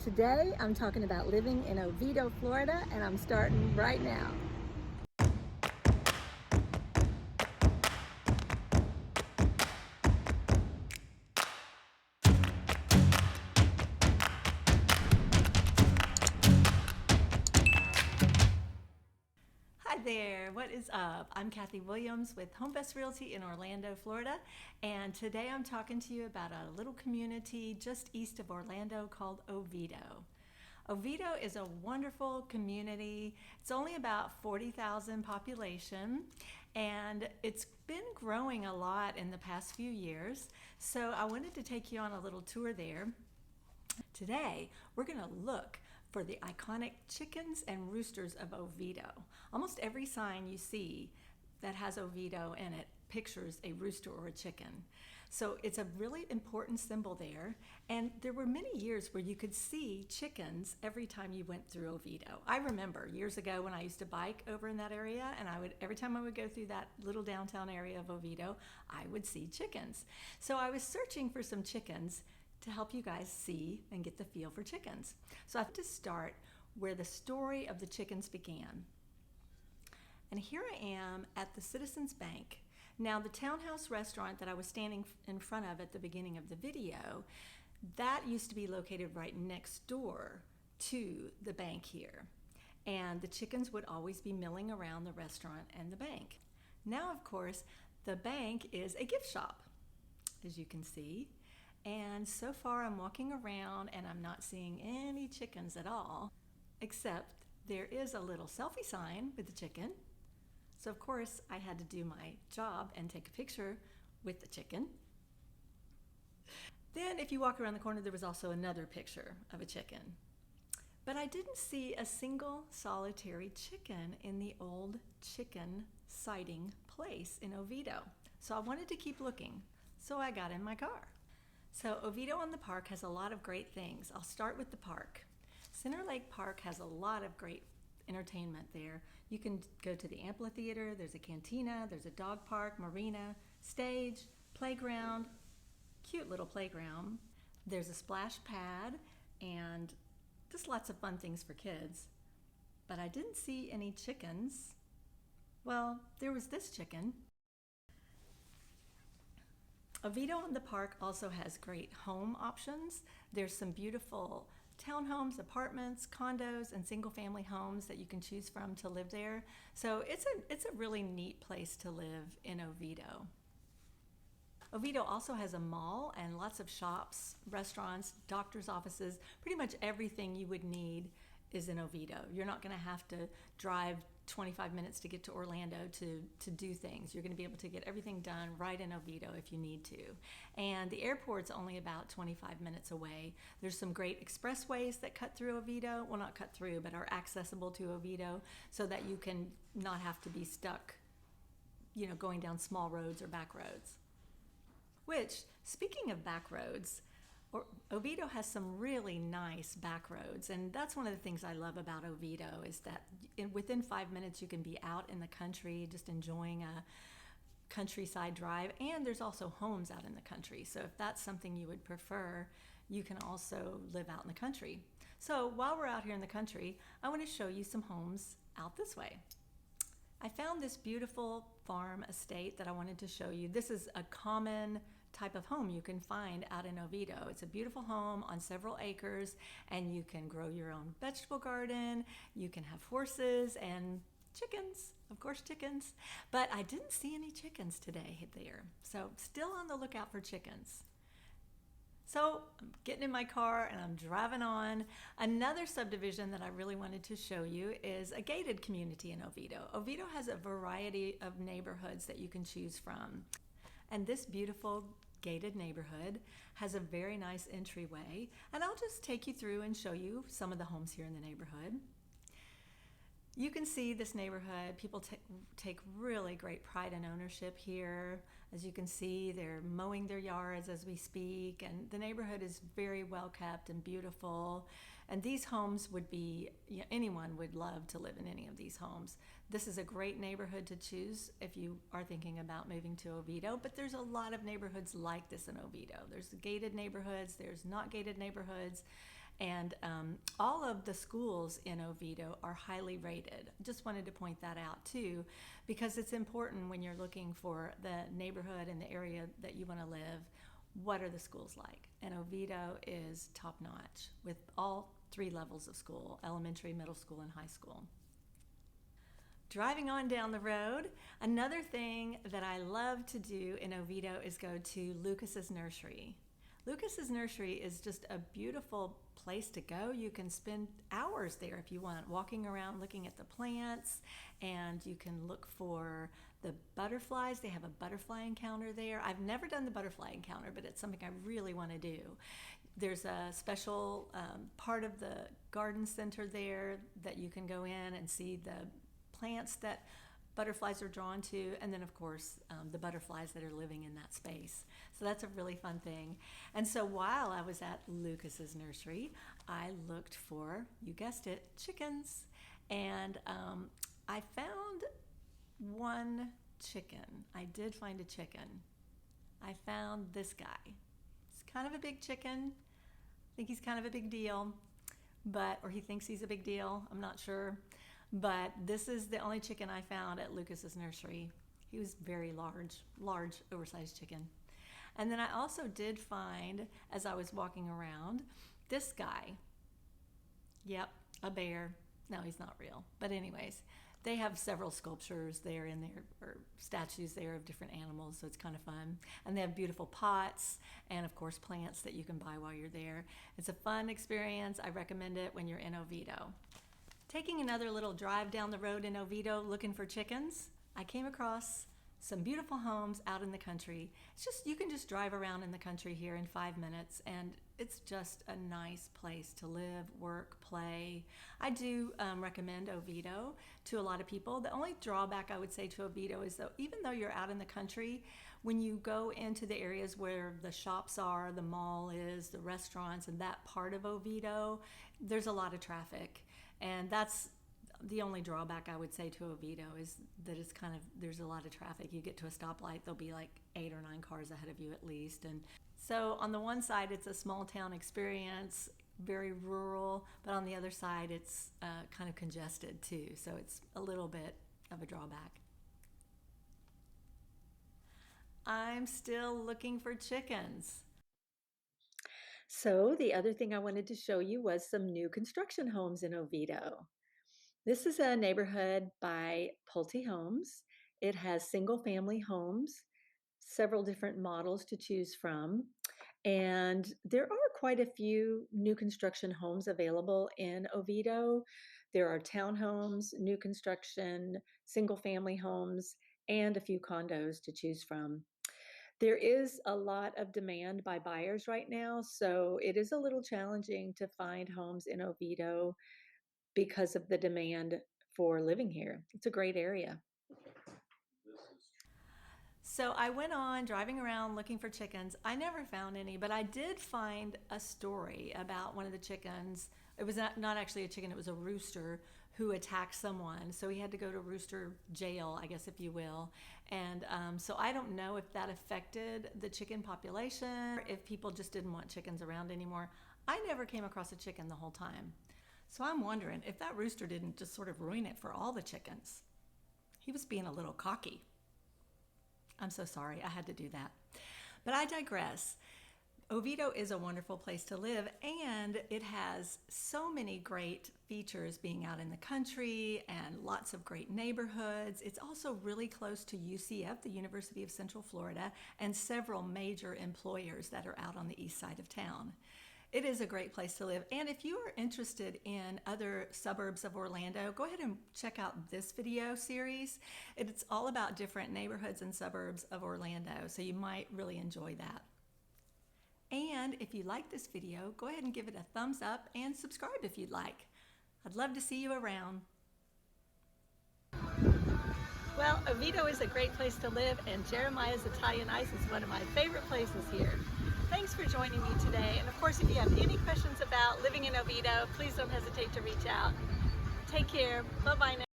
Today I'm talking about living in Oviedo, Florida, and I'm starting right now. Hi there, what is up? I'm Kathy Williams with Home Best Realty in Orlando, Florida, and today I'm talking to you about a little community just east of Orlando called Oviedo. Oviedo is a wonderful community. It's only about 40,000 population, and it's been growing a lot in the past few years, so I wanted to take you on a little tour there. Today, we're going to look for the iconic chickens and roosters of Oviedo. Almost every sign you see that has Oviedo in it pictures a rooster or a chicken. So it's a really important symbol there, and there were many years where you could see chickens every time you went through Oviedo. I remember years ago when I used to bike over in that area, and every time I would go through that little downtown area of Oviedo, I would see chickens. So I was searching for some chickens to help you guys see and get the feel for chickens. So I have to start where the story of the chickens began. And here I am at the Citizens Bank. Now, the townhouse restaurant that I was standing in front of at the beginning of the video, that used to be located right next door to the bank here. And the chickens would always be milling around the restaurant and the bank. Now, of course, the bank is a gift shop, as you can see. And so far I'm walking around and I'm not seeing any chickens at all, except there is a little selfie sign with the chicken. So of course I had to do my job and take a picture with the chicken. Then if you walk around the corner, there was also another picture of a chicken. But I didn't see a single solitary chicken in the old chicken sighting place in Oviedo. So I wanted to keep looking, so I got in my car. So Oviedo on the Park has a lot of great things. I'll start with the park. Center Lake Park has a lot of great entertainment there. You can go to the amphitheater, there's a cantina, there's a dog park, marina, stage, playground, cute little playground. There's a splash pad and just lots of fun things for kids. But I didn't see any chickens. Well, there was this chicken. Oviedo on the Park also has great home options. There's some beautiful townhomes, apartments, condos, and single-family homes that you can choose from to live there. So it's a really neat place to live in Oviedo. Oviedo also has a mall and lots of shops, restaurants, doctor's offices. Pretty much everything you would need is in Oviedo. You're not going to have to drive 25 minutes to get to Orlando to do things. You're going to be able to get everything done right in Oviedo if you need to. And the airport's only about 25 minutes away. There's some great expressways that cut through Oviedo. Well, not cut through, but are accessible to Oviedo so that you can not have to be stuck, going down small roads or back roads. Which, speaking of back roads, Oviedo has some really nice back roads, and that's one of the things I love about Oviedo is that within 5 minutes you can be out in the country just enjoying a countryside drive, and there's also homes out in the country. So if that's something you would prefer, you can also live out in the country. So while we're out here in the country, I want to show you some homes out this way. I found this beautiful farm estate that I wanted to show you. This is a common type of home you can find out in Oviedo. It's a beautiful home on several acres, and you can grow your own vegetable garden, you can have horses and chickens, of course chickens, but I didn't see any chickens today there. So still on the lookout for chickens. So I'm getting in my car and I'm driving on. Another subdivision that I really wanted to show you is a gated community in Oviedo. Oviedo has a variety of neighborhoods that you can choose from. And this beautiful gated neighborhood has a very nice entryway. And I'll just take you through and show you some of the homes here in the neighborhood. You can see this neighborhood, people take really great pride and ownership here. As you can see, they're mowing their yards as we speak, and the neighborhood is very well kept and beautiful. And these homes would be, anyone would love to live in any of these homes. This is a great neighborhood to choose if you are thinking about moving to Oviedo, but there's a lot of neighborhoods like this in Oviedo. There's gated neighborhoods, there's not gated neighborhoods, And all of the schools in Oviedo are highly rated. Just wanted to point that out too, because it's important when you're looking for the neighborhood and the area that you want to live. What are the schools like? And Oviedo is top notch with all 3 levels of school: elementary, middle school, and high school. Driving on down the road, another thing that I love to do in Oviedo is go to Lucas's Nursery. Lucas's Nursery is just a beautiful place to go. You can spend hours there if you want, walking around looking at the plants, and you can look for the butterflies. They have a butterfly encounter there. I've never done the butterfly encounter, but it's something I really want to do. There's a special part of the garden center there that you can go in and see the plants that butterflies are drawn to, and then of course the butterflies that are living in that space. So that's a really fun thing. And so while I was at Lucas's Nursery, I looked for, you guessed it, chickens. And I found one chicken. I did find a chicken. I found this guy. It's kind of a big chicken. I think he's kind of a big deal, or he thinks he's a big deal. I'm not sure. But this is the only chicken I found at Lucas's Nursery. He was very large, oversized chicken. And then I also did find, as I was walking around, this guy. Yep, a bear. No, he's not real. But anyways, they have several sculptures there in there, or statues there of different animals, so it's kind of fun. And they have beautiful pots and, of course, plants that you can buy while you're there. It's a fun experience. I recommend it when you're in Oviedo. Taking another little drive down the road in Oviedo looking for chickens, I came across some beautiful homes out in the country. It's just, you can just drive around in the country here in 5 minutes, and it's just a nice place to live, work, play. I do recommend Oviedo to a lot of people. The only drawback I would say to Oviedo is that even though you're out in the country, when you go into the areas where the shops are, the mall is, the restaurants, and that part of Oviedo, there's a lot of traffic. And that's the only drawback I would say to Oviedo, is that it's kind of, there's a lot of traffic. You get to a stoplight, there'll be like 8 or 9 cars ahead of you at least. And so on the one side, it's a small town experience, very rural, but on the other side, it's kind of congested too. So it's a little bit of a drawback. I'm still looking for chickens. So the other thing I wanted to show you was some new construction homes in Oviedo. This is a neighborhood by Pulte Homes. It has single family homes, several different models to choose from. And there are quite a few new construction homes available in Oviedo. There are townhomes, new construction, single family homes, and a few condos to choose from. There is a lot of demand by buyers right now, so it is a little challenging to find homes in Oviedo because of the demand for living here. It's a great area. So I went on driving around looking for chickens. I never found any, but I did find a story about one of the chickens. It was not actually a chicken, it was a rooster who attacked someone. So he had to go to rooster jail, I guess, if you will. And so I don't know if that affected the chicken population, or if people just didn't want chickens around anymore. I never came across a chicken the whole time. So I'm wondering if that rooster didn't just sort of ruin it for all the chickens. He was being a little cocky. I'm so sorry, I had to do that. But I digress. Oviedo is a wonderful place to live, and it has so many great features being out in the country and lots of great neighborhoods. It's also really close to UCF, the University of Central Florida, and several major employers that are out on the east side of town. It is a great place to live. And if you are interested in other suburbs of Orlando, go ahead and check out this video series. It's all about different neighborhoods and suburbs of Orlando, so you might really enjoy that. And if you like this video, go ahead and give it a thumbs up and subscribe if you'd like. I'd love to see you around. Well, Oviedo is a great place to live, and Jeremiah's Italian Ice is one of my favorite places here. Thanks for joining me today. And of course, if you have any questions about living in Oviedo, please don't hesitate to reach out. Take care. Bye-bye now.